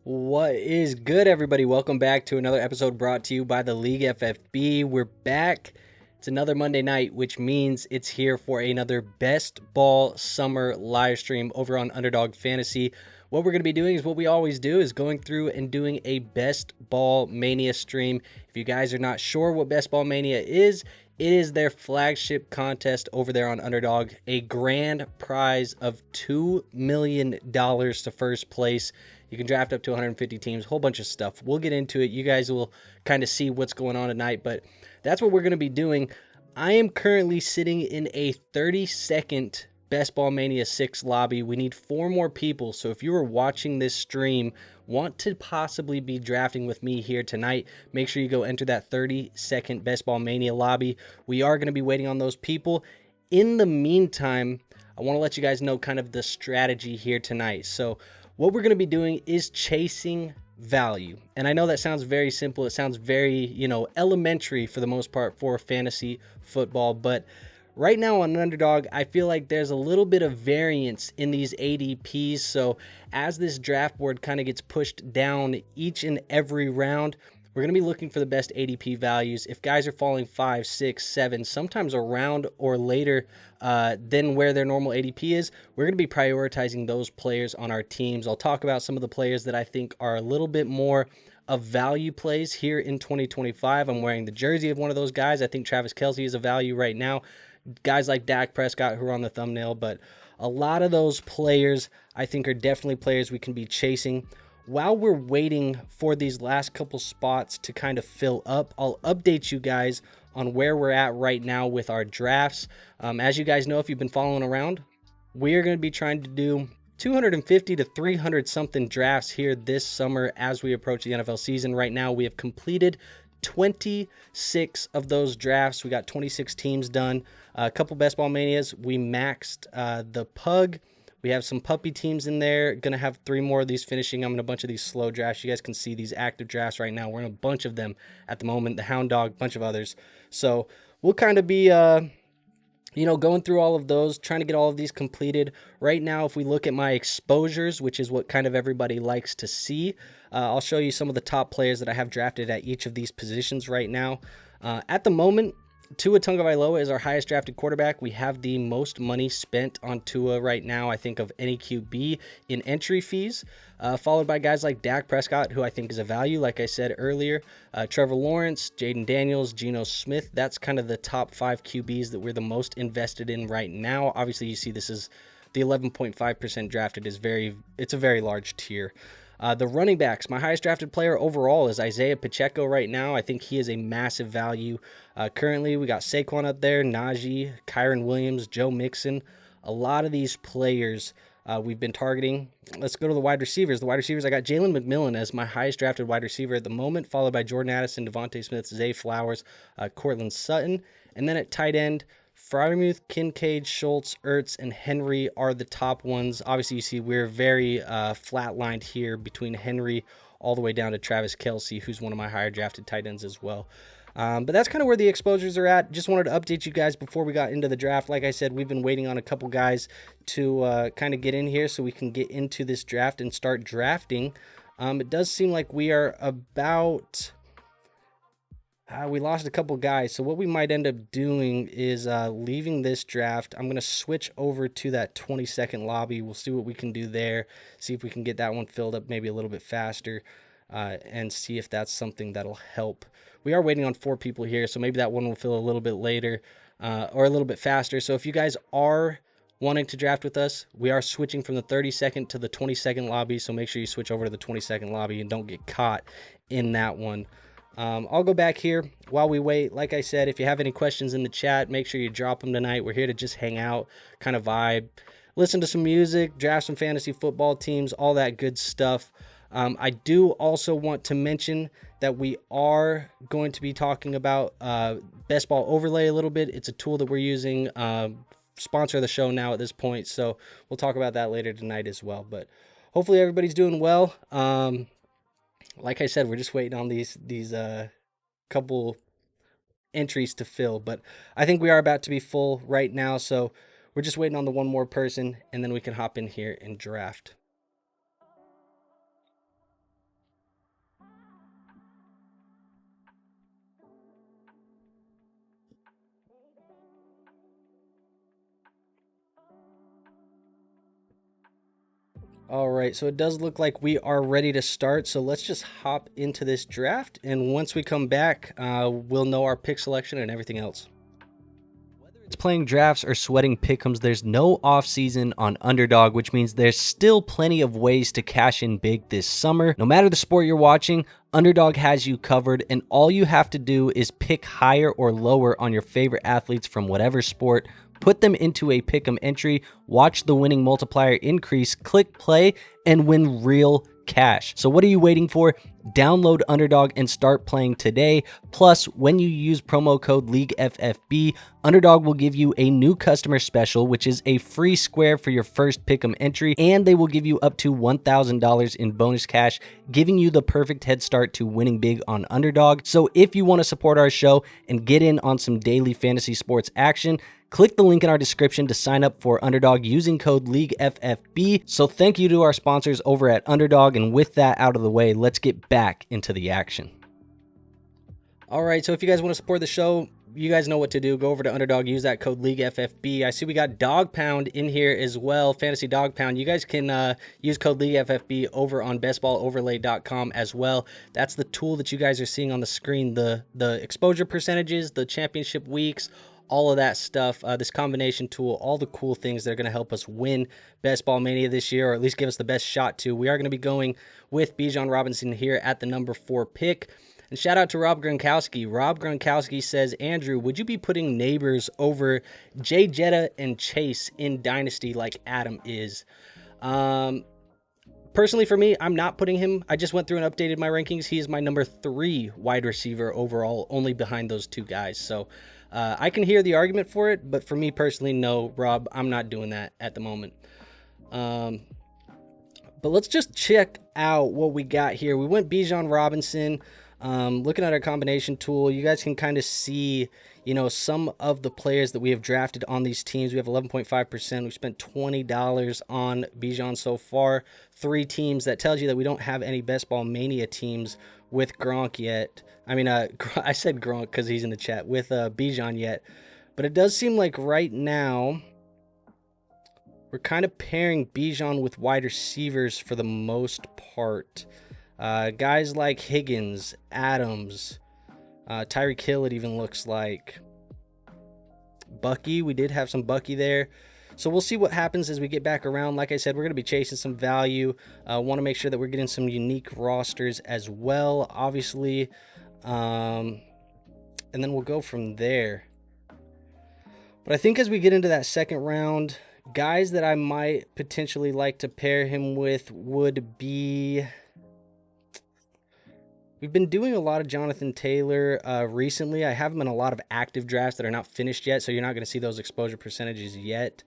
What is good, everybody? Welcome back to another episode brought to you by the League FFB. We're back. It's another Monday night, which means it's here for another Best Ball Summer live stream over on Underdog Fantasy. What we're going to be doing is what we always do, is going through and doing a Best Ball Mania stream. If you guys are not sure what Best Ball Mania is, it is their flagship contest over there on Underdog. A grand prize of $2 million to first place. You can draft up to 150 teams, a whole bunch of stuff. We'll get into it. You guys will kind of see what's going on tonight, but that's what we're going to be doing. I am currently sitting in a 30-second Best Ball Mania 6 lobby. We need 4 more people, so if you are watching this stream, want to possibly be drafting with me here tonight, make sure you go enter that 30-second Best Ball Mania lobby. We are going to be waiting on those people. In the meantime, I want to let you guys know kind of the strategy here tonight. So what we're going to be doing is chasing value. And I know that sounds very simple. It sounds very, elementary for the most part for fantasy football. But right now on Underdog, I feel like there's a little bit of variance in these ADPs. So as this draft board kind of gets pushed down each and every round, we're going to be looking for the best ADP values. If guys are falling 5, 6, 7, sometimes a round or later than where their normal ADP is, we're going to be prioritizing those players on our teams. I'll talk about some of the players that I think are a little bit more of value plays here in 2025. I'm wearing the jersey of one of those guys. I think Travis Kelce is a value right now. Guys like Dak Prescott who are on the thumbnail, but a lot of those players I think are definitely players we can be chasing. While we're waiting for these last couple spots to kind of fill up, I'll update you guys on where we're at right now with our drafts. As you guys know, if you've been following around, we are going to be trying to do 250 to 300 something drafts here this summer as we approach the NFL season. Right now, we have completed 26 of those drafts. We got 26 teams done. A couple Best Ball Manias. We maxed the Pug. We have some puppy teams in there. Going to have 3 more of these finishing. I'm in a bunch of these slow drafts. You guys can see these active drafts right now. We're in a bunch of them at the moment. The Hound Dog, a bunch of others. So we'll kind of be, going through all of those, trying to get all of these completed. Right now, if we look at my exposures, which is what kind of everybody likes to see, I'll show you some of the top players that I have drafted at each of these positions right now. At the moment, Tua Tagovailoa is our highest drafted quarterback. We have the most money spent on Tua right now, I think, of any QB in entry fees, followed by guys like Dak Prescott, who I think is a value, like I said earlier, Trevor Lawrence, Jaden Daniels, Geno Smith. That's kind of the top 5 QBs that we're the most invested in right now. Obviously, you see this is the 11.5% drafted is it's a very large tier. The running backs, my highest drafted player overall is Isaiah Pacheco right now. I think he is a massive value. Currently, we got Saquon up there, Najee, Kyron Williams, Joe Mixon. A lot of these players we've been targeting. Let's go to the wide receivers. The wide receivers, I got Jalen McMillan as my highest drafted wide receiver at the moment, followed by Jordan Addison, Devontae Smith, Zay Flowers, Cortland Sutton. And then at tight end, Freiermuth, Kincaid, Schultz, Ertz, and Henry are the top ones. Obviously, you see we're very flat-lined here between Henry all the way down to Travis Kelce, who's one of my higher drafted tight ends as well. But that's kind of where the exposures are at. Just wanted to update you guys before we got into the draft. Like I said, we've been waiting on a couple guys to kind of get in here so we can get into this draft and start drafting. It does seem like we are about... we lost a couple guys, so what we might end up doing is leaving this draft. I'm going to switch over to that 20-second lobby. We'll see what we can do there, see if we can get that one filled up maybe a little bit faster, and see if that's something that'll help. We are waiting on 4 people here, so maybe that one will fill a little bit later or a little bit faster. So if you guys are wanting to draft with us, we are switching from the 30-second to the 20-second lobby, so make sure you switch over to the 20-second lobby and don't get caught in that one. I'll go back here while we wait. Like I said, if you have any questions in the chat, make sure you drop them tonight. We're here to just hang out, kind of vibe, listen to some music, draft some fantasy football teams, all that good stuff. I do also want to mention that we are going to be talking about Best Ball Overlay a little bit. It's a tool that we're using, sponsor of the show now at this point, so we'll talk about that later tonight as well. But hopefully everybody's doing well. Like I said, we're just waiting on these couple entries to fill, but I think we are about to be full right now, so we're just waiting on the one more person, and then we can hop in here and draft. All right, so it does look like we are ready to start, so let's just hop into this draft, and once we come back, we'll know our pick selection and everything else. Whether it's playing drafts or sweating pick'ems, there's no off-season on Underdog, which means there's still plenty of ways to cash in big this summer. No matter the sport you're watching, Underdog has you covered, and all you have to do is pick higher or lower on your favorite athletes from whatever sport, put them into a pick'em entry, watch the winning multiplier increase, click play, and win real cash. So what are you waiting for? Download Underdog and start playing today. Plus, when you use promo code LEAGUEFFB, Underdog will give you a new customer special, which is a free square for your first pick'em entry, and they will give you up to $1,000 in bonus cash, giving you the perfect head start to winning big on Underdog. So if you want to support our show and get in on some daily fantasy sports action, click the link in our description to sign up for Underdog using code LEAGUEFFB. So thank you to our sponsors over at Underdog, and with that out of the way, let's get back into the action. All right, so if you guys want to support the show, you guys know what to do. Go over to Underdog, use that code LEAGUEFFB. I see we got Dog Pound in here as well, Fantasy Dog Pound. You guys can use code LEAGUEFFB over on bestballoverlay.com as well. That's the tool that you guys are seeing on the screen, the exposure percentages, the championship weeks, all of that stuff, this combination tool, all the cool things that are going to help us win Best Ball Mania this year, or at least give us the best shot to. We are going to be going with Bijan Robinson here at the number 4 pick. And shout out to Rob Gronkowski. Rob Gronkowski says, Andrew, would you be putting Neighbors over Jay Jetta and Chase in Dynasty like Adam is? Personally, for me, I'm not putting him. I just went through and updated my rankings. He is my number 3 wide receiver overall, only behind those 2 guys. So I can hear the argument for it, but for me personally, no, Rob, I'm not doing that at the moment. But let's just check out what we got here. We went Bijan Robinson. Looking at our combination tool, you guys can kind of see, some of the players that we have drafted on these teams. We have 11.5%. We spent $20 on Bijan so far. 3 teams. That tells you that we don't have any Best Ball Mania teams with Gronk yet. I mean, I said Gronk because he's in the chat, with Bijan yet. But it does seem like right now we're kind of pairing Bijan with wide receivers for the most part. Guys like Higgins, Adams, Tyreek Hill, it even looks like. Bucky, we did have some Bucky there. So we'll see what happens as we get back around. Like I said, we're going to be chasing some value. Want to make sure that we're getting some unique rosters as well, obviously. And then we'll go from there. But I think as we get into that second round, guys that I might potentially like to pair him with would be... We've been doing a lot of Jonathan Taylor recently. I have him in a lot of active drafts that are not finished yet, so you're not going to see those exposure percentages yet.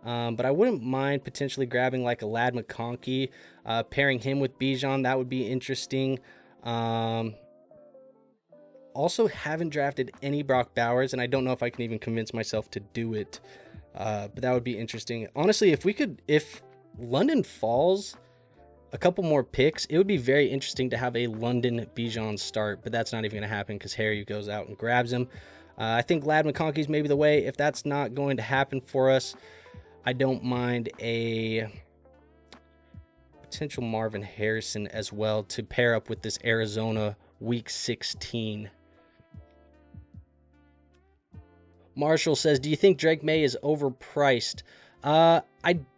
But I wouldn't mind potentially grabbing like a Ladd McConkey, pairing him with Bijan. That would be interesting. Also haven't drafted any Brock Bowers, and I don't know if I can even convince myself to do it. But that would be interesting. Honestly, if London falls a couple more picks, it would be very interesting to have a London Bijan start, but that's not even going to happen because Harry goes out and grabs him. I think Ladd McConkey's maybe the way. If that's not going to happen for us, I don't mind a potential Marvin Harrison as well to pair up with this Arizona Week 16. Marshall says, do you think Drake May is overpriced? I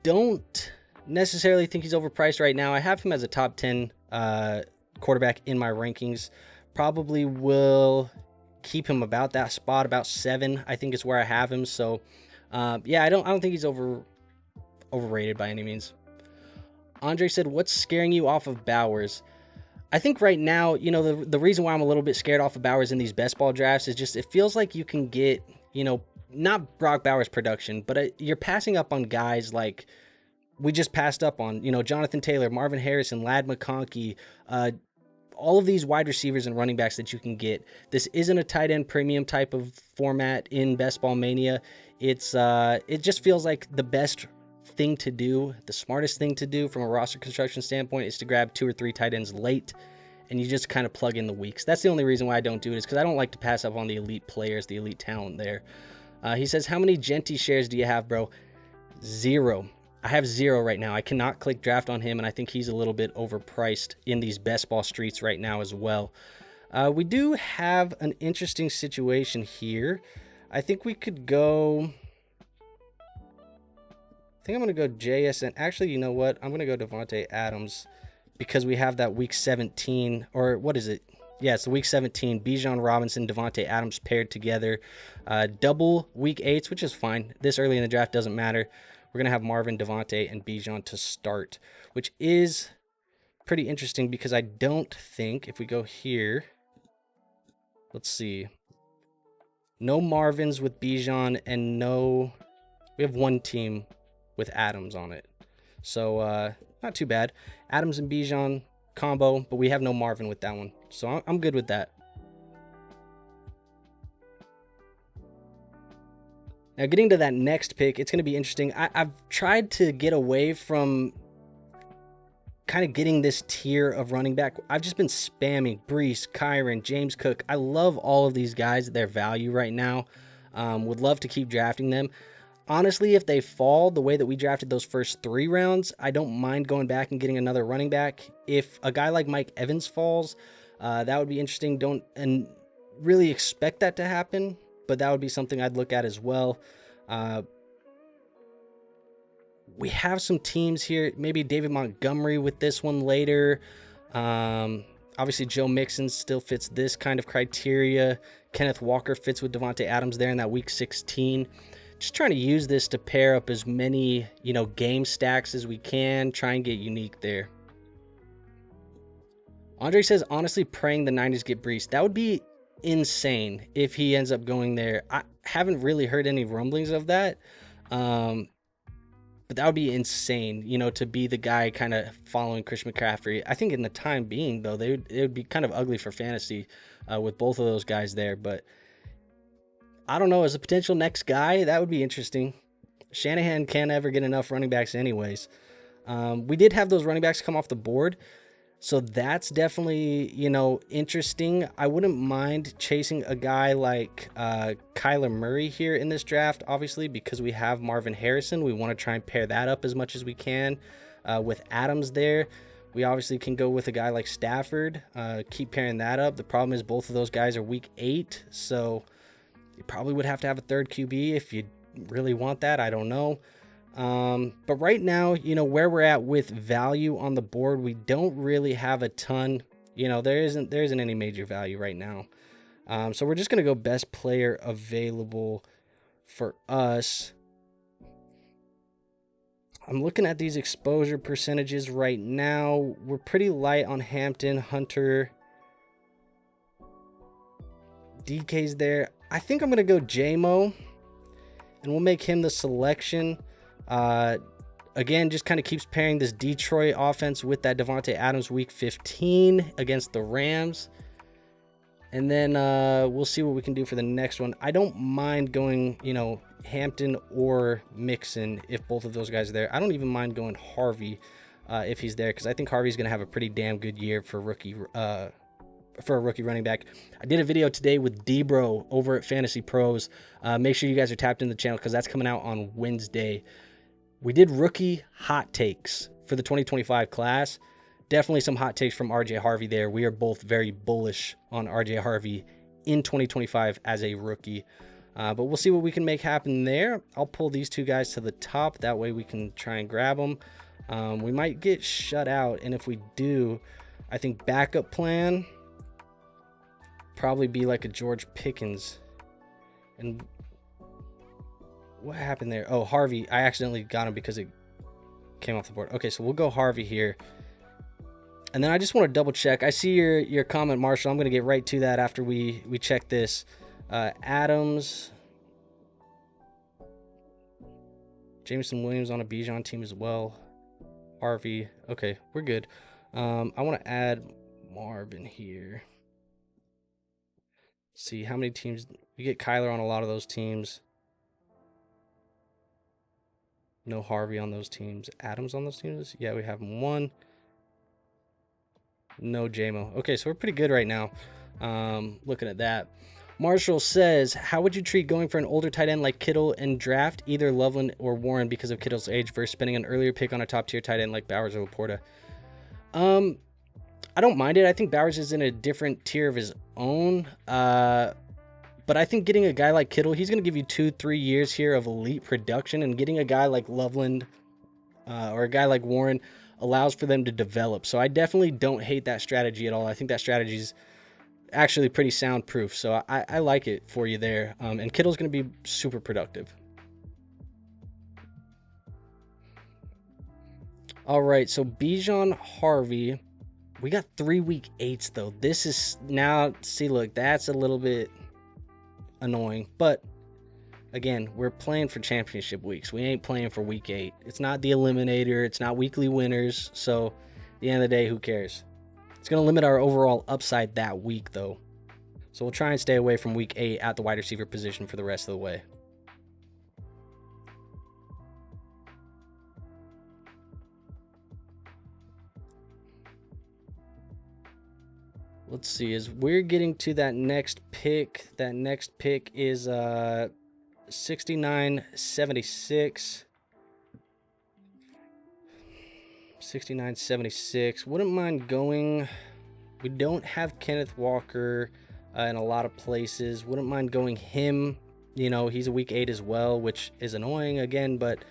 don't necessarily think he's overpriced right now. I have him as a top 10 quarterback in my rankings. Probably will keep him about that spot, about 7, I think is where I have him. So yeah, I don't think he's overrated by any means. Andre said, what's scaring you off of Bowers? I think right now, you know, the reason why I'm a little bit scared off of Bowers in these best ball drafts is just it feels like you can get, you know, not Brock Bowers production, but you're passing up on guys like we just passed up on, you know, Jonathan Taylor, Marvin Harrison, Ladd McConkey, all of these wide receivers and running backs that you can get. This isn't a tight end premium type of format in Best Ball Mania. It's it just feels like the best thing to do, the smartest thing to do from a roster construction standpoint is to grab 2 or 3 tight ends late, and you just kind of plug in the weeks. That's the only reason why I don't do it, is because I don't like to pass up on the elite players, the elite talent there. He says, how many Genty shares do you have, bro? 0. I have 0 right now. I cannot click draft on him, and I think he's a little bit overpriced in these best ball streets right now as well. We do have an interesting situation here. I think we could go... I think I'm going to go JSN. Actually, you know what? I'm going to go Davante Adams because we have that week 17, or what is it? Yeah, it's the week 17. Bijan Robinson, Davante Adams paired together. Double week 8s, which is fine. This early in the draft doesn't matter. We're going to have Marvin, Davante, and Bijan to start, which is pretty interesting because I don't think, if we go here, let's see. No Marvins with Bijan and no... We have one team with Adams on it. So, not too bad. Adams and Bijan combo, but we have no Marvin with that one. So I'm good with that. Now, getting to that next pick, it's going to be interesting. I've tried to get away from kind of getting this tier of running back. I've just been spamming Brees, Kyron, James Cook. I love all of these guys at their value right now. Would love to keep drafting them. Honestly, if they fall the way that we drafted those first 3 rounds, I don't mind going back and getting another running back. If a guy like Mike Evans falls, that would be interesting. Don't really expect that to happen, but that would be something I'd look at as well. We have some teams here, maybe David Montgomery with this one later. Obviously, Joe Mixon still fits this kind of criteria. Kenneth Walker fits with Davante Adams there in that week 16. Just trying to use this to pair up as many, you know, game stacks as we can. Try and get unique there. Andre says, honestly, praying the Niners get Brees. That would be insane if he ends up going there. I haven't really heard any rumblings of that. But that would be insane, you know, to be the guy kind of following Christian McCaffrey. I think in the time being, though, it would be kind of ugly for fantasy with both of those guys there. But I don't know, as a potential next guy, that would be interesting. Shanahan can't ever get enough running backs anyways. We did have those running backs come off the board, so that's definitely, you know, interesting. I wouldn't mind chasing a guy like Kyler Murray here in this draft, obviously, because we have Marvin Harrison. We want to try and pair that up as much as we can with Adams there. We obviously can go with a guy like Stafford, keep pairing that up. The problem is both of those guys are week 8, so you probably would have to have a third QB if you really want that. I don't know. But right now, where we're at with value on the board, we don't really have a ton. There isn't any major value right now. So we're just gonna go best player available for us. I'm looking at these exposure percentages right now. We're pretty light on Hampton, Hunter, DK's there. I think I'm gonna go JMO, and we'll make him the selection. Again, just kind of keeps pairing this Detroit offense with that Davante Adams week 15 against the Rams. And then we'll see what we can do for the next one. I don't mind going, Hampton or Mixon if both of those guys are there. I don't even mind going Harvey if he's there, because I think Harvey's going to have a pretty damn good year for a rookie running back. I did a video today with Debro over at Fantasy Pros. Make sure you guys are tapped in the channel because that's coming out on Wednesday. We did rookie hot takes for the 2025 class. Definitely some hot takes from RJ Harvey there. We are both very bullish on RJ Harvey in 2025 as a rookie. But we'll see what we can make happen there. I'll pull these two guys to the top. That way we can try and grab them. We might get shut out. And if we do, I think backup plan probably be like a George Pickens. And what happened there? Oh, Harvey. I accidentally got him because it came off the board. Okay, so we'll go Harvey here. And then I just want to double check. I see your comment, Marshall. I'm going to get right to that after we check this. Adams. Jameson Williams on a Bijan team as well. Harvey. Okay, we're good. I want to add Marvin here. See how many teams. We get Kyler on a lot of those teams. No Harvey on those teams. Adams on those teams? Yeah, we have one. No JMO. Okay, so we're pretty good right now. Looking at that. Marshall says, how would you treat going for an older tight end like Kittle and draft either Loveland or Warren because of Kittle's age versus spending an earlier pick on a top-tier tight end like Bowers or Laporta? I don't mind it. I think Bowers is in a different tier of his own. But I think getting a guy like Kittle, he's going to give you 2-3 years here of elite production, and getting a guy like Loveland or a guy like Warren allows for them to develop. So I definitely don't hate that strategy at all. I think that strategy is actually pretty soundproof. So I like it for you there. And Kittle's going to be super productive. All right, so Bijan, Harvey. We got 3 week 8s, though. This is now, see, look, that's a little bit annoying. But, again, we're playing for championship weeks. We ain't playing for week 8. It's not the eliminator. It's not weekly winners. So, at the end of the day, who cares? It's going to limit our overall upside that week, though. So, we'll try and stay away from week 8 at the wide receiver position for the rest of the way. Let's see, as we're getting to that next pick is 6976. 6976. Wouldn't mind going. We don't have Kenneth Walker in a lot of places. Wouldn't mind going him. He's a week 8 as well, which is annoying again, but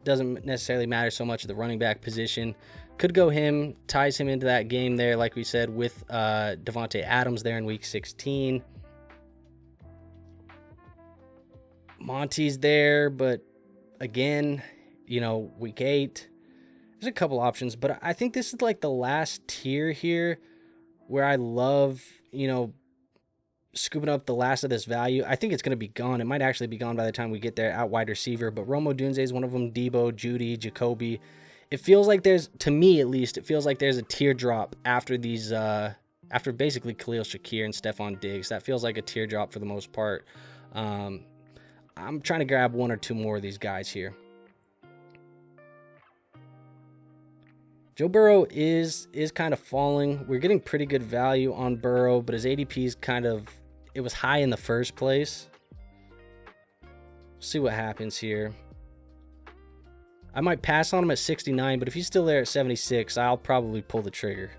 doesn't necessarily matter so much at the running back position. Could go him, ties him into that game there, like we said, with Davante Adams there in week 16. Monty's there, but again, week 8. There's a couple options, but I think this is like the last tier here where I love, scooping up the last of this value. I think it's going to be gone. It might actually be gone by the time we get there at wide receiver, but Rome Odunze is one of them. Debo, Judy, Jacoby. It feels like to me at least, it feels like there's a teardrop after these, after basically Khalil Shakir and Stephon Diggs. That feels like a teardrop for the most part. I'm trying to grab 1 or 2 more of these guys here. Joe Burrow is kind of falling. We're getting pretty good value on Burrow, but his ADP is it was high in the first place. See what happens here. I might pass on him at 69, but if he's still there at 76, I'll probably pull the trigger.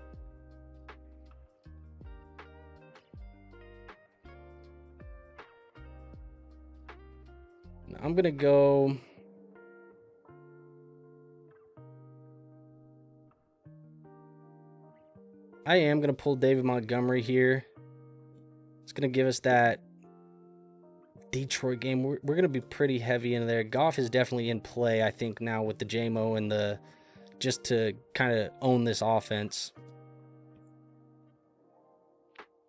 I'm going to go I am going to pull David Montgomery here. It's going to give us that Detroit game. We're going to be pretty heavy in there. Goff is definitely in play, I think, now with the JMO and the just to kind of own this offense.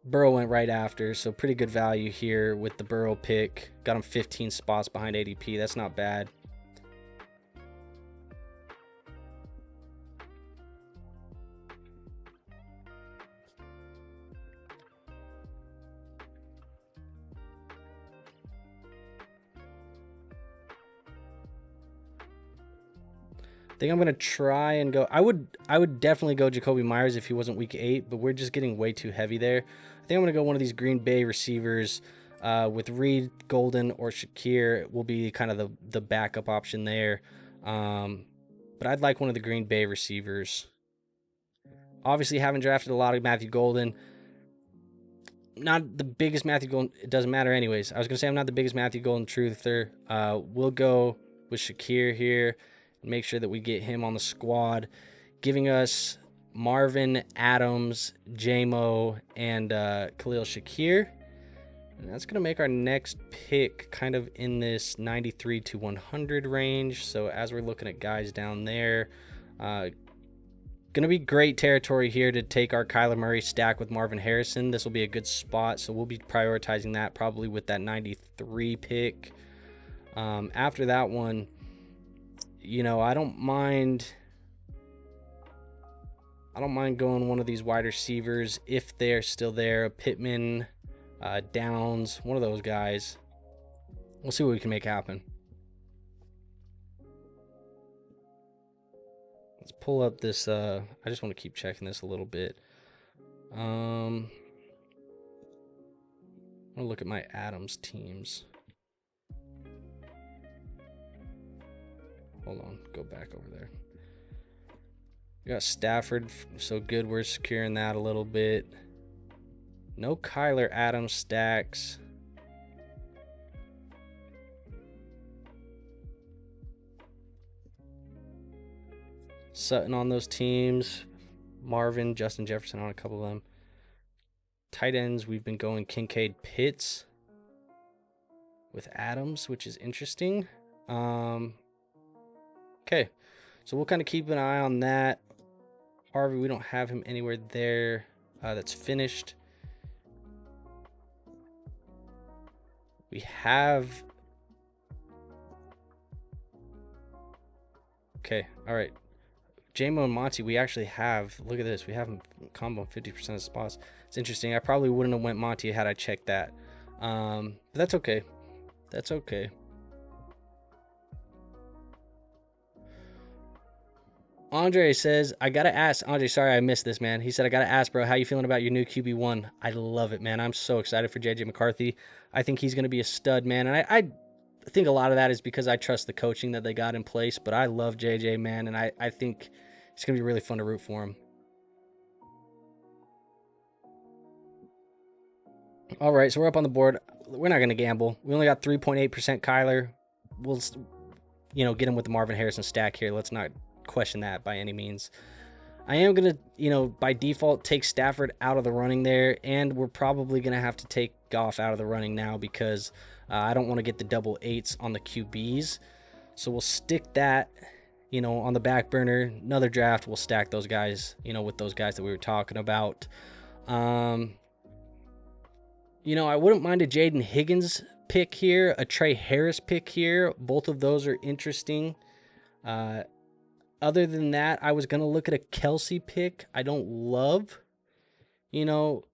Burrow went right after, so pretty good value here with the Burrow pick. Got him 15 spots behind ADP. That's not bad. I think I'm going to try and go. I would definitely go Jacoby Myers if he wasn't week 8, but we're just getting way too heavy there. I think I'm going to go one of these Green Bay receivers with Reed, Golden, or Shakir will be kind of the backup option there. But I'd like one of the Green Bay receivers. Obviously, haven't drafted a lot of Matthew Golden. Not the biggest Matthew Golden. It doesn't matter anyways. I was going to say I'm not the biggest Matthew Golden truther. We'll go with Shakir here. Make sure that we get him on the squad, giving us Marvin, Adams, JMO, and Khalil Shakir. And that's going to make our next pick kind of in this 93 to 100 range. So as we're looking at guys down there, going to be great territory here to take our Kyler Murray stack with Marvin Harrison. This will be a good spot, so we'll be prioritizing that probably with that 93 pick. After that one, you know, I don't mind going one of these wide receivers if they're still there. Pittman, Downs, one of those guys. We'll see what we can make happen. Let's pull up this. I just want to keep checking this a little bit. I'm gonna look at my Adams teams. Hold on, go back over there. We got Stafford, so good. We're securing that a little bit. No Kyler Adams stacks. Sutton on those teams. Marvin, Justin Jefferson on a couple of them. Tight ends, we've been going Kincaid, Pitts with Adams, which is interesting. Okay, so we'll kind of keep an eye on that. Harvey, we don't have him anywhere there. That's finished. We have... Okay, all right. JMO and Monty, we actually have... Look at this. We have him combo 50% of spots. It's interesting. I probably wouldn't have went Monty had I checked that. But that's okay. That's okay. Andre says, I gotta ask. Andre, sorry I missed this, man. He said, I gotta ask, bro, how you feeling about your new QB1? I love it, man. I'm so excited for JJ McCarthy. I think he's gonna be a stud, man. And I think a lot of that is because I trust the coaching that they got in place. But I love JJ, man, and I think it's gonna be really fun to root for him. All right, so we're up on the board. We're not gonna gamble. We only got 3.8% Kyler. We'll, you know, get him with the Marvin Harrison stack here. Let's not question that by any means. I am gonna, you know, by default take Stafford out of the running there, and we're probably gonna have to take Goff out of the running now because I don't want to get the double 8s on the QBs. So we'll stick that, you know, on the back burner. Another draft, we'll stack those guys, you know, with those guys that we were talking about. You know, I wouldn't mind a Jaden Higgins pick here, a Trey Harris pick here. Both of those are interesting. Other than that, I was going to look at a Kelsey pick. I don't love, you know,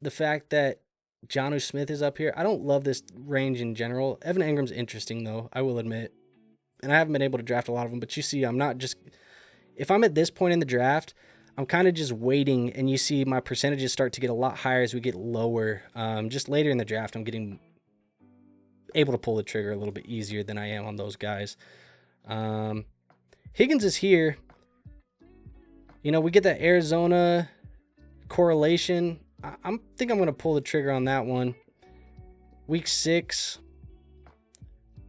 the fact that Jonnu Smith is up here. I don't love this range in general. Evan Ingram's interesting, though, I will admit. And I haven't been able to draft a lot of them. But you see, I'm not just... If I'm at this point in the draft, I'm kind of just waiting. And you see my percentages start to get a lot higher as we get lower. Just later in the draft, I'm getting able to pull the trigger a little bit easier than I am on those guys. Higgins is here. You know, we get that Arizona correlation. I think I'm going to pull the trigger on that one. Week 6.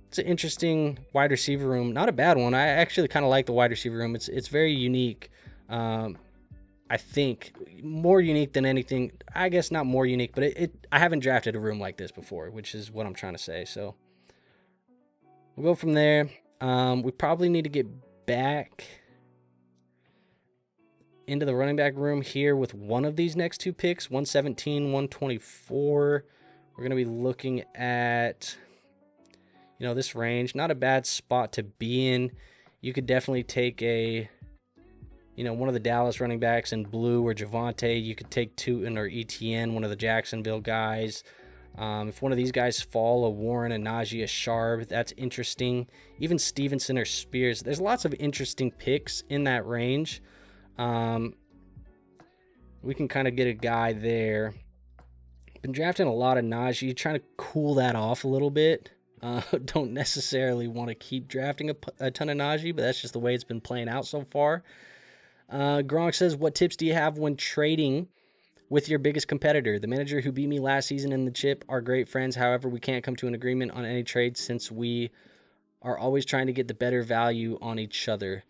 It's an interesting wide receiver room. Not a bad one. I actually kind of like the wide receiver room. It's very unique. I I think more unique than anything. I guess not more unique, but I haven't drafted a room like this before, which is what I'm trying to say. So we'll go from there. We probably need to get back into the running back room here with one of these next two picks, 117, 124. We're going to be looking at, this range. Not a bad spot to be in. You could definitely take one of the Dallas running backs in blue or Javonte. You could take Tootin or ETN, one of the Jacksonville guys. If one of these guys fall, a Warren, a Najee, a Sharp, that's interesting. Even Stevenson or Spears. There's lots of interesting picks in that range. We can kind of get a guy there. Been drafting a lot of Najee, trying to cool that off a little bit. Don't necessarily want to keep drafting a ton of Najee, but that's just the way it's been playing out so far. Gronk says, what tips do you have when trading with your biggest competitor? The manager who beat me last season in the chip are great friends. However, we can't come to an agreement on any trades since we are always trying to get the better value on each other.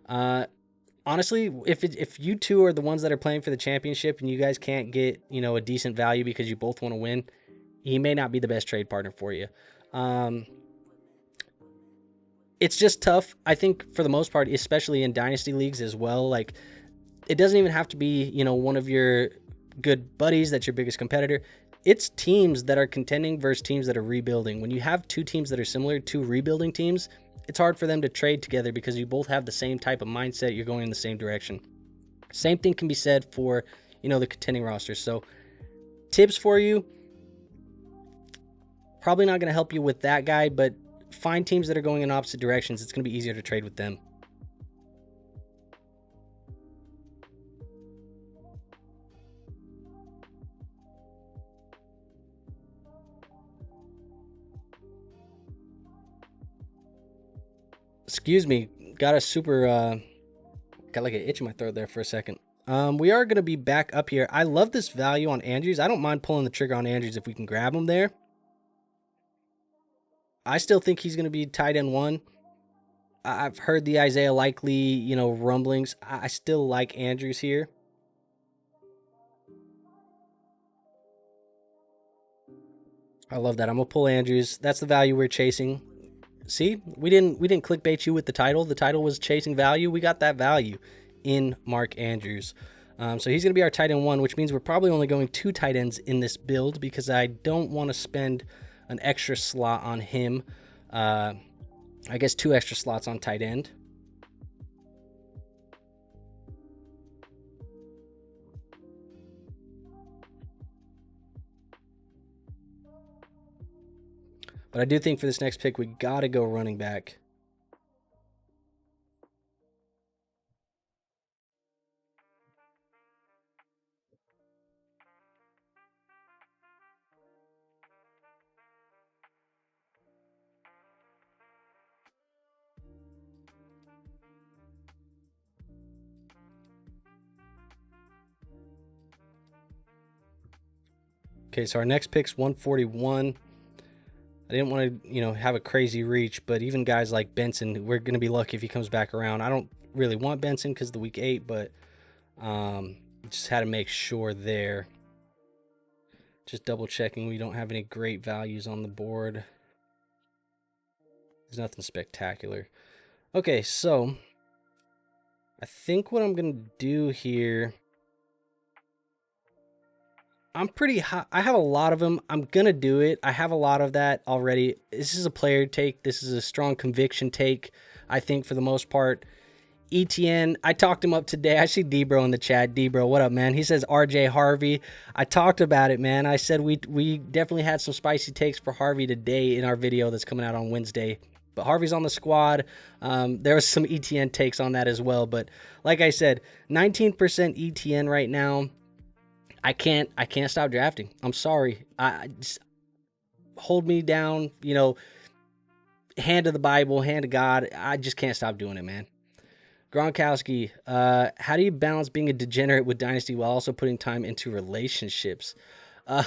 Honestly, if you two are the ones that are playing for the championship and you guys can't get, a decent value because you both want to win, he may not be the best trade partner for you. It's just tough, I think, for the most part, especially in dynasty leagues as well. Like, it doesn't even have to be, one of your good buddies that's your biggest competitor. It's teams that are contending versus teams that are rebuilding. When you have two teams that are similar, two rebuilding teams, it's hard for them to trade together because you both have the same type of mindset. You're going in the same direction. Same thing can be said for, the contending rosters. So tips for you, probably not going to help you with that guy, but find teams that are going in opposite directions. It's going to be easier to trade with them. Excuse me, got like an itch in my throat there for a second. We are going to be back up here. I love this value on Andrews. I don't mind pulling the trigger on Andrews if we can grab him there. I still think he's going to be tight end one. I've heard the Isaiah Likely, rumblings. I still like Andrews here. I love that. I'm going to pull Andrews. That's the value we're chasing. See, we didn't clickbait you with the title. The title was chasing value. We got that value in Mark Andrews. So he's going to be our tight end one, which means we're probably only going 2 tight ends in this build because I don't want to spend an extra slot on him. I guess 2 extra slots on tight end. But I do think for this next pick, we got to go running back. Okay, so our next pick's 141. I didn't want to, have a crazy reach, but even guys like Benson, we're going to be lucky if he comes back around. I don't really want Benson because of the week 8, but just had to make sure there. Just double checking we don't have any great values on the board. There's nothing spectacular. Okay, so I think what I'm going to do here, I'm pretty high. I have a lot of them. I'm going to do it. I have a lot of that already. This is a player take. This is a strong conviction take, I think, for the most part. ETN, I talked him up today. I see D-Bro in the chat. D-Bro, what up, man? He says RJ Harvey. I talked about it, man. I said we definitely had some spicy takes for Harvey today in our video that's coming out on Wednesday. But Harvey's on the squad. There was some ETN takes on that as well. But like I said, 19% ETN right now. I can't stop drafting. I'm sorry. I just hold me down, hand to the Bible, hand to God. I just can't stop doing it, man. Gronkowski, how do you balance being a degenerate with Dynasty while also putting time into relationships? Well,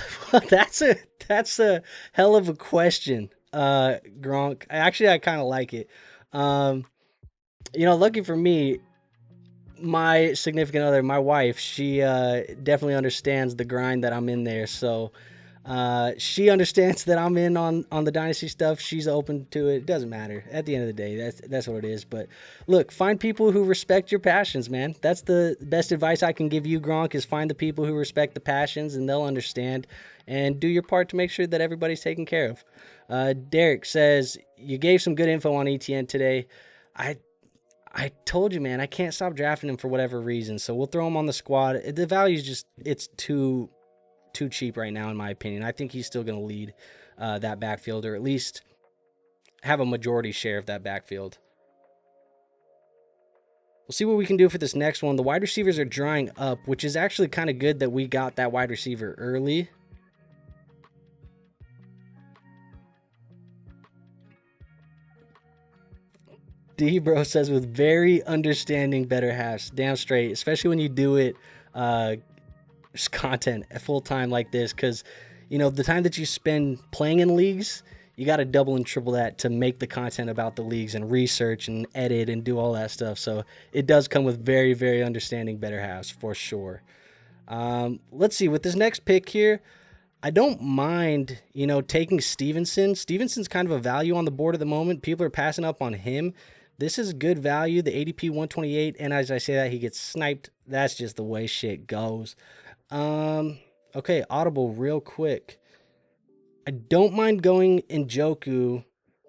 that's a hell of a question, Gronk. Actually, I kind of like it. Lucky for me, my significant other, my wife, she definitely understands the grind that I'm in there. So she understands that I'm in on the dynasty stuff. She's open to it. It doesn't matter. At the end of the day, that's what it is. But look, find people who respect your passions, man. That's the best advice I can give you, Gronk, is find the people who respect the passions, and they'll understand. And do your part to make sure that everybody's taken care of. Derek says, you gave some good info on ETN today. I told you, man, I can't stop drafting him for whatever reason. So we'll throw him on the squad. The value is just, it's too cheap right now, in my opinion. I think he's still going to lead that backfield, or at least have a majority share of that backfield. We'll see what we can do for this next one. The wide receivers are drying up, which is actually kind of good that we got that wide receiver early. D-Bro says, with very understanding better halves. Damn straight, especially when you do it content full time like this, because you know the time that you spend playing in leagues, you got to double and triple that to make the content about the leagues and research and edit and do all that stuff. So it does come with very, very understanding better halves for sure. Let's see, with this next pick here, I don't mind, you know, taking Stevenson. Stevenson's kind of a value on the board at the moment. People are passing up on him. This is good value, the ADP 128, and as I say that, he gets sniped. That's just the way shit goes. Okay, audible real quick. I don't mind going Njoku.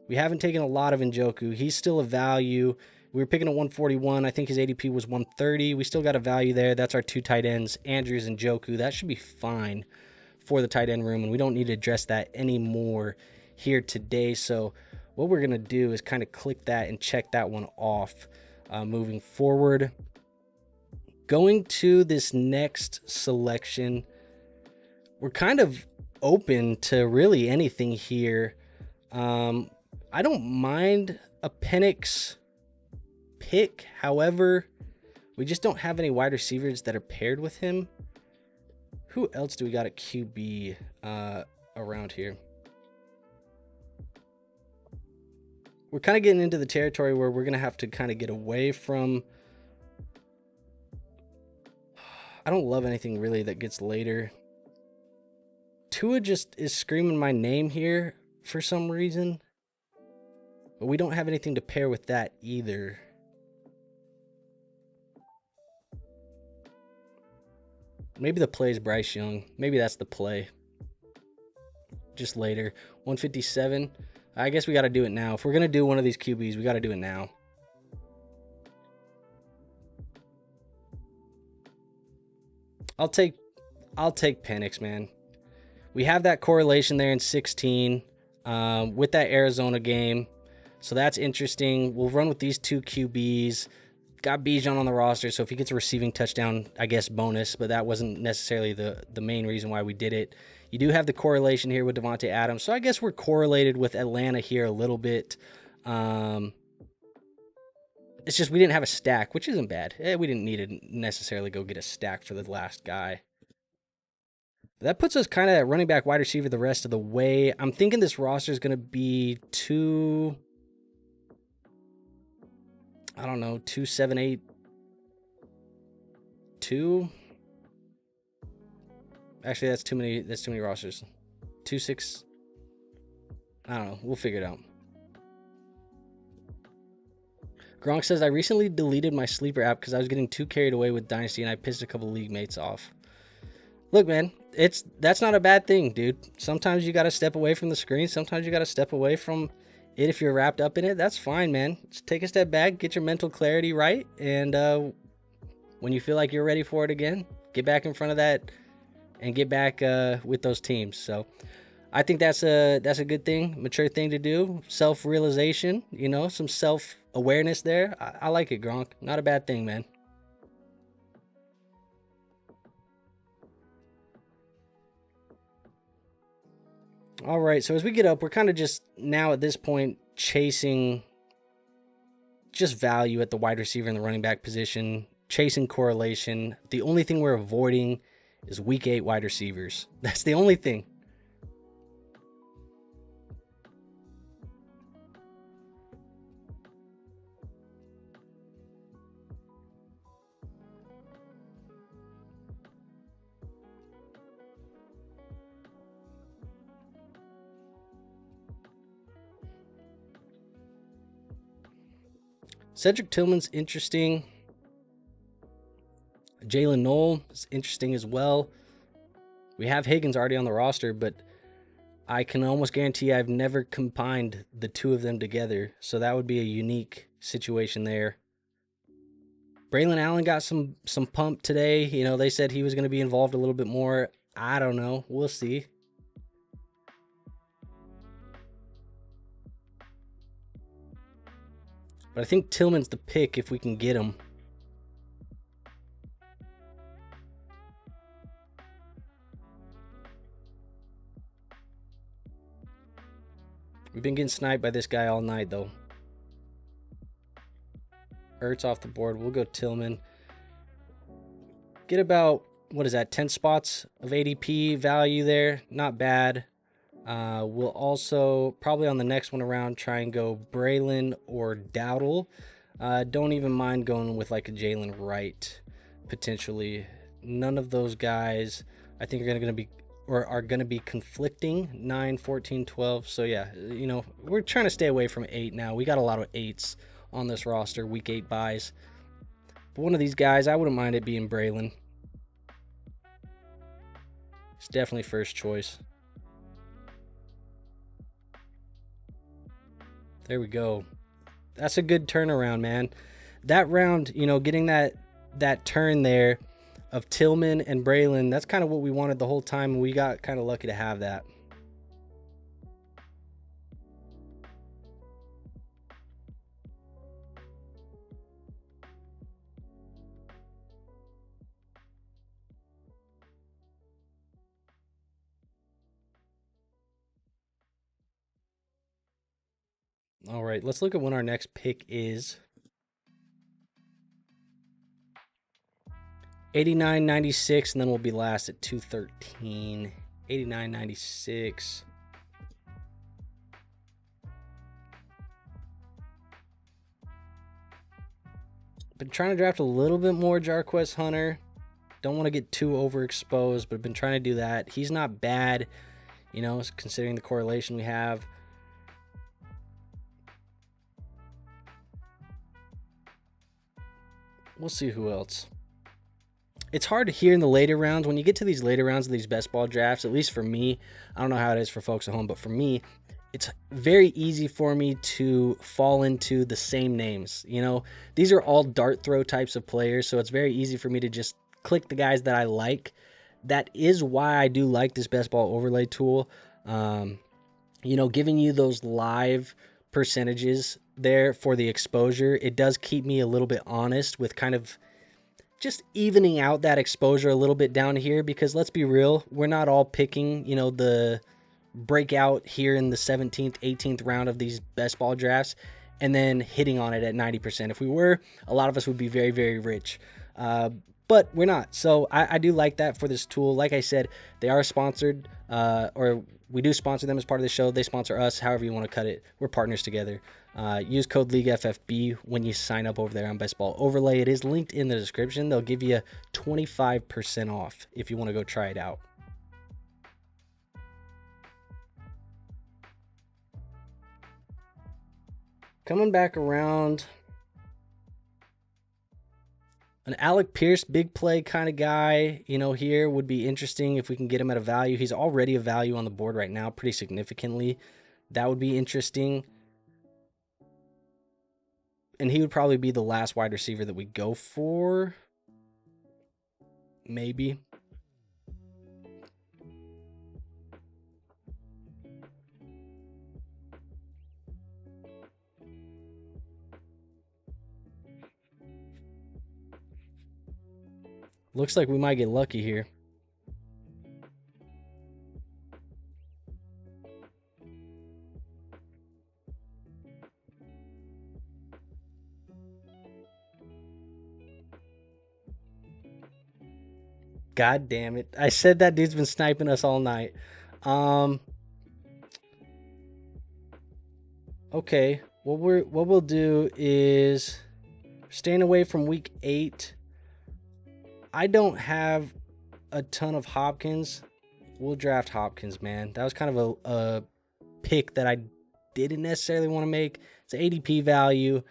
We haven't taken a lot of Njoku. He's still a value. We were picking at 141. I think his ADP was 130. We still got a value there. That's our two tight ends, Andrews and Njoku. That should be fine for the tight end room, and we don't need to address that anymore here today. So what we're going to do is kind of click that and check that one off moving forward. Going to this next selection, we're kind of open to really anything here. I don't mind a Penix pick. However, we just don't have any wide receivers that are paired with him. Who else do we got at QB around here? We're kind of getting into the territory where we're going to have to kind of get away from... I don't love anything really that gets later. Tua just is screaming my name here for some reason. But we don't have anything to pair with that either. Maybe the play is Bryce Young. Maybe that's the play. Just later. 157. I guess we got to do it now. If we're going to do one of these QBs, we got to do it now. I'll take Penix, man. We have that correlation there in 16 with that Arizona game. So that's interesting. We'll run with these two QBs. Got Bijan on the roster, so if he gets a receiving touchdown, I guess bonus, but that wasn't necessarily the main reason why we did it. You do have the correlation here with Devontae Adams, so I guess we're correlated with Atlanta here a little bit. It's just we didn't have a stack, which isn't bad. We didn't need to necessarily go get a stack for the last guy. That puts us kind of at running back, wide receiver the rest of the way. I'm thinking this roster is going to be 2, I don't know, 2, 7, 8, 2. Actually, that's too many rosters. 2, 6. I don't know. We'll figure it out. Gronk says, I recently deleted my sleeper app because I was getting too carried away with Dynasty and I pissed a couple league mates off. Look, man, that's not a bad thing, dude. Sometimes you got to step away from the screen. Sometimes you got to step away from it if you're wrapped up in it. That's fine, man. Just take a step back, get your mental clarity right, and when you feel like you're ready for it again, get back in front of that and get back with those teams. So I think that's a good thing, mature thing to do. Self-realization, you know, some self-awareness there. I like it, Gronk. Not a bad thing, man. All right, so as we get up, we're kind of just now at this point chasing just value at the wide receiver and the running back position, chasing correlation. The only thing we're avoiding is week 8 wide receivers. That's the only thing. Cedric Tillman's interesting. Jalen Noel is interesting as well. We have Higgins already on the roster, but I can almost guarantee I've never combined the two of them together, so that would be a unique situation there. Braylon Allen got some pump today. You know, they said he was going to be involved a little bit more. I don't know. We'll see. But I think Tillman's the pick if we can get him. We've been getting sniped by this guy all night, though. Ertz off the board. We'll go Tillman. Get about, what is that, 10 spots of ADP value there. Not bad. We'll also, probably on the next one around, try and go Braylon or Dowdle. Don't even mind going with like a Jalen Wright, potentially. None of those guys, I think, are going to be conflicting. 9, 14, 12. So yeah, you know, we're trying to stay away from 8 now. We got a lot of 8s on this roster, week 8 buys. But one of these guys, I wouldn't mind it being Braylon. It's definitely first choice. There we go. That's a good turnaround, man. That round, you know, getting that turn there of Tillman and Braylon, that's kind of what we wanted the whole time, and we got kind of lucky to have that. All right, let's look at when our next pick is. 89.96, and then we'll be last at 213. 89.96. Been trying to draft a little bit more Jarquez Hunter. Don't want to get too overexposed, but been trying to do that. He's not bad, you know, considering the correlation we have. We'll see who else. It's hard to hear in the later rounds. When you get to these later rounds of these best ball drafts, at least for me, I don't know how it is for folks at home, but for me, it's very easy for me to fall into the same names. You know, these are all dart throw types of players, so it's very easy for me to just click the guys that I like. That is why I do like this best ball overlay tool. You know, giving you those live percentages there for the exposure, it does keep me a little bit honest with kind of just evening out that exposure a little bit down here, because let's be real, we're not all picking, you know, the breakout here in the 17th, 18th round of these best ball drafts and then hitting on it at 90%. If we were, a lot of us would be very, very rich. But we're not. So I do like that for this tool. Like I said, they are sponsored, or we do sponsor them as part of the show. They sponsor us, however you want to cut it. We're partners together. Use code LEAGUEFFB when you sign up over there on Best Ball Overlay. It is linked in the description. They'll give you 25% off if you want to go try it out. Coming back around, an Alec Pierce big play kind of guy, you know, here would be interesting if we can get him at a value. He's already a value on the board right now pretty significantly. That would be interesting. And he would probably be the last wide receiver that we go for. Maybe. Looks like we might get lucky here. God damn it. I said that dude's been sniping us all night. Okay. What we'll do is staying away from week 8. I don't have a ton of Hopkins. We'll draft Hopkins, man. That was kind of a pick that I didn't necessarily want to make. It's an ADP value.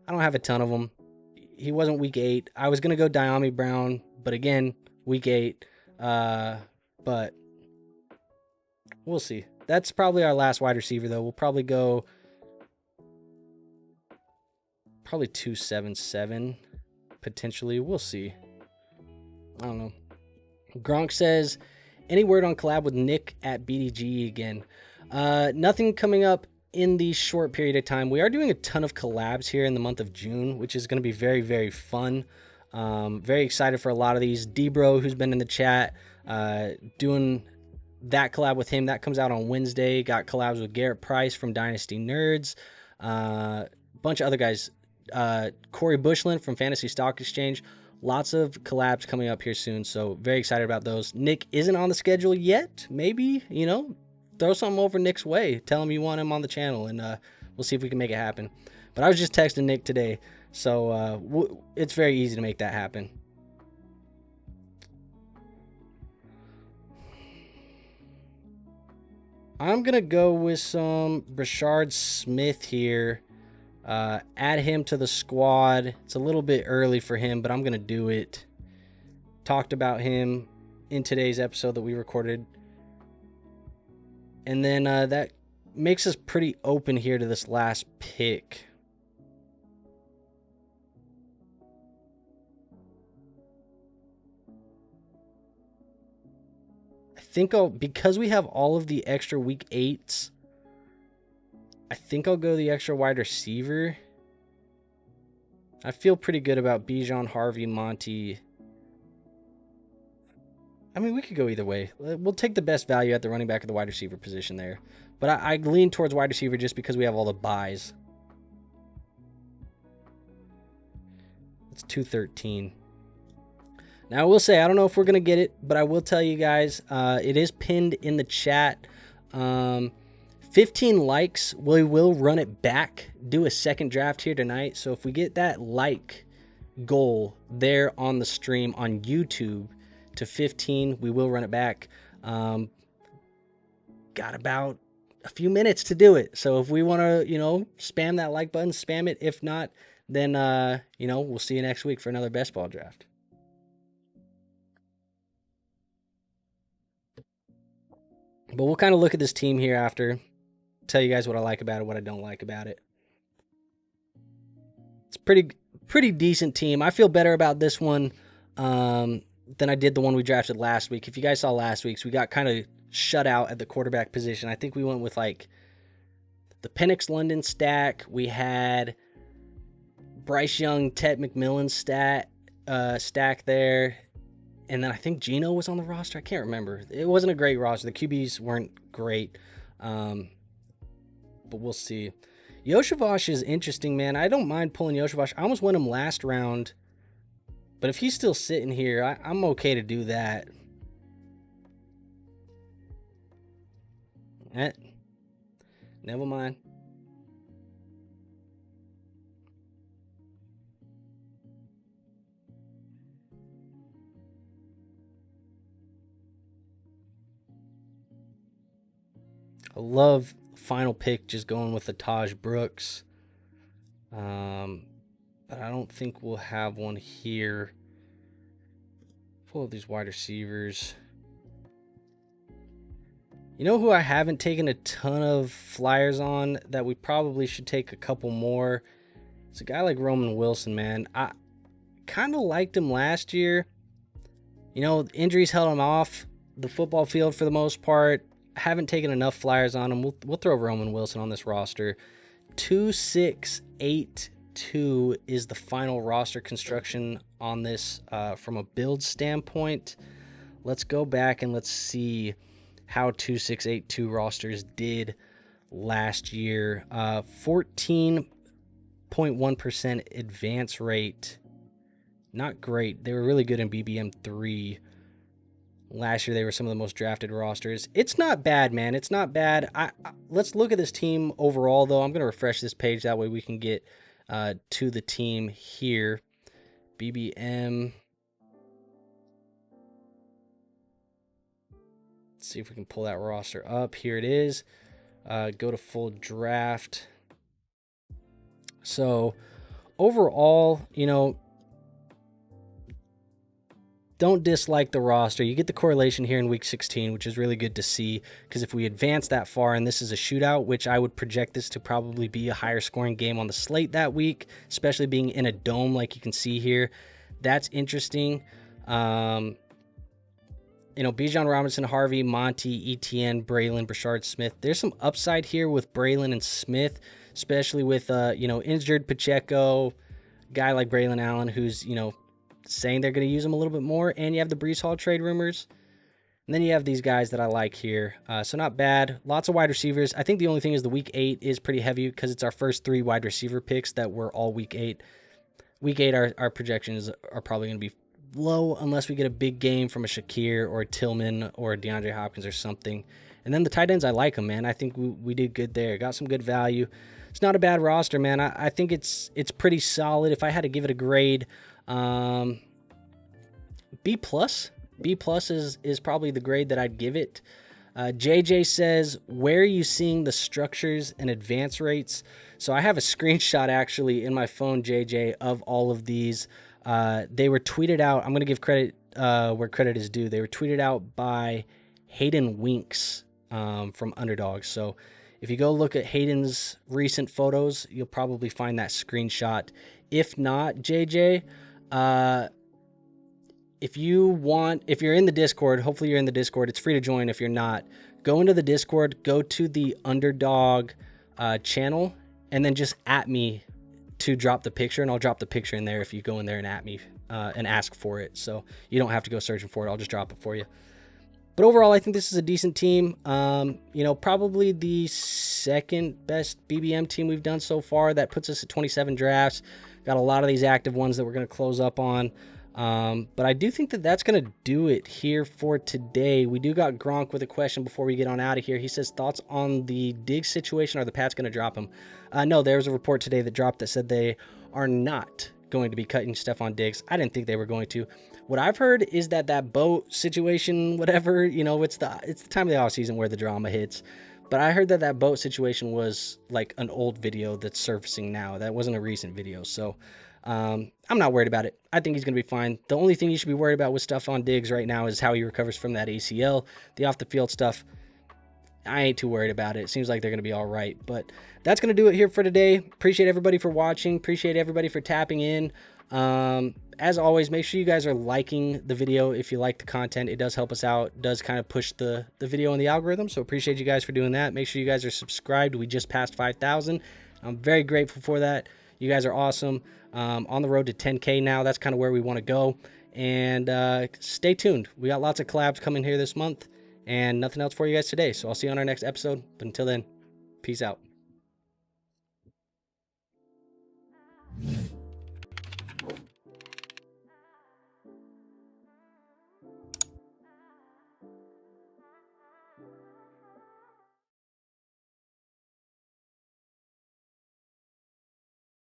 I don't have a ton of them. He wasn't week 8. I was going to go Diami Brown, but again, week 8. But we'll see. That's probably our last wide receiver, though. We'll probably go 277 potentially. We'll see. I don't know. Gronk says, any word on collab with Nick at BDG again? Nothing coming up in the short period of time. We are doing a ton of collabs here in the month of June, which is going to be very, very fun. Very excited for a lot of these. D-Bro, who's been in the chat, doing that collab with him. That comes out on Wednesday. Got collabs with Garrett Price from Dynasty Nerds. Bunch of other guys. Corey Bushland from Fantasy Stock Exchange. Lots of collabs coming up here soon, so very excited about those. Nick isn't on the schedule yet. Maybe, throw something over Nick's way. Tell him you want him on the channel, and we'll see if we can make it happen. But I was just texting Nick today, so it's very easy to make that happen. I'm going to go with some Brashard Smith here. Add him to the squad. It's a little bit early for him, but I'm going to do it. Talked about him in today's episode that we recorded. And then that makes us pretty open here to this last pick. I think because we have all of the extra week 8s, I think I'll go the extra wide receiver. I feel pretty good about Bijan, Harvey, Monty. I mean, we could go either way. We'll take the best value at the running back or the wide receiver position there. But I lean towards wide receiver just because we have all the buys. It's 213. Now, I will say, I don't know if we're going to get it, but I will tell you guys, it is pinned in the chat. 15 likes, we will run it back, do a second draft here tonight. So if we get that like goal there on the stream on YouTube to 15, we will run it back. Got about a few minutes to do it. So if we want to, spam that like button, spam it. If not, then, we'll see you next week for another best ball draft. But we'll kind of look at this team here after. Tell you guys what I like about it, what I don't like about it. It's pretty decent team. I feel better about this one than I did the one we drafted last week. If you guys saw last week's, we got kind of shut out at the quarterback position. I think we went with like the Penix London stack. We had Bryce Young, Ted McMillan stack there. And then I think Geno was on the roster. I can't remember. It wasn't a great roster. The QBs weren't great. But we'll see. Yoshavash is interesting, man. I don't mind pulling Yoshavash. I almost went him last round. But if he's still sitting here, I'm okay to do that. Never mind. I love final pick just going with the Taj Brooks. But I don't think we'll have one here. Pull up these wide receivers. You know who I haven't taken a ton of flyers on that we probably should take a couple more? It's a guy like Roman Wilson, man. I kind of liked him last year. Injuries held him off the football field for the most part. Haven't taken enough flyers on him. We'll throw Roman Wilson on this roster. 2682 is the final roster construction on this from a build standpoint. Let's go back and let's see how 2682 rosters did last year. 14.1% advance rate. Not great. They were really good in BBM 3. Last year, they were some of the most drafted rosters. It's not bad, man. It's not bad. Let's look at this team overall, though. I'm going to refresh this page. That way we can get to the team here. BBM. Let's see if we can pull that roster up. Here it is. Go to full draft. So overall, you know, don't dislike the roster. You get the correlation here in week 16, which is really good to see, because if we advance that far and this is a shootout, which I would project this to probably be a higher scoring game on the slate that week, especially being in a dome like you can see here, that's interesting. You know, Bijan Robinson, Harvey, Monty, Etienne, Braylon, Brashard Smith. There's some upside here with Braylon and Smith, especially with, you know, injured Pacheco, guy like Braylon Allen, who's, you know, saying they're going to use him a little bit more. And you have the Breece Hall trade rumors. And then you have these guys that I like here. So not bad. Lots of wide receivers. I think the only thing is the week 8 is pretty heavy because it's our first 3 wide receiver picks that were all week 8. Week 8, our projections are probably going to be low unless we get a big game from a Shakir or a Tillman or a DeAndre Hopkins or something. And then the tight ends, I like them, man. I think we did good there. Got some good value. It's not a bad roster, man. I think it's pretty solid. If I had to give it a grade, B+. B+ is probably the grade that I'd give it. JJ says, where are you seeing the structures and advance rates? So I have a screenshot actually in my phone, JJ, of all of these. They were tweeted out. I'm going to give credit where credit is due. They were tweeted out by Hayden Winks from Underdog. So if you go look at Hayden's recent photos, you'll probably find that screenshot. If not, JJ, if you're in the Discord, hopefully you're in the Discord. It's free to join. If you're not, go into the Discord, go to the Underdog channel, and then just at me to drop the picture, and I'll drop the picture in there if you go in there and at me and ask for it. So you don't have to go searching for it. I'll just drop it for you. But overall, I think this is a decent team. You know, probably the second best BBM team we've done so far. That puts us at 27 drafts. Got a lot of these active ones that we're going to close up on. But I do think that that's going to do it here for today. We do got Gronk with a question before we get on out of here. He says, thoughts on the Diggs situation? Are the Pats going to drop him? No, there was a report today that dropped that said they are not going to be cutting Stephon Diggs. I didn't think they were going to. What I've heard is that boat situation, whatever, you know, it's the time of the offseason where the drama hits. But I heard that boat situation was like an old video that's surfacing now. That wasn't a recent video. So I'm not worried about it. I think he's going to be fine. The only thing you should be worried about with Stephon Diggs right now is how he recovers from that ACL. The off-the-field stuff, I ain't too worried about it. It seems like they're going to be all right. But that's going to do it here for today. Appreciate everybody for watching. Appreciate everybody for tapping in. As always, make sure you guys are liking the video if you like the content. It does help us out. It does kind of push the video in the algorithm. So appreciate you guys for doing that. Make sure you guys are subscribed. We just passed 5,000. I'm very grateful for that. You guys are awesome. On the road to 10K now. That's kind of where we want to go. And stay tuned. We got lots of collabs coming here this month. And nothing else for you guys today. So I'll see you on our next episode. But until then, peace out.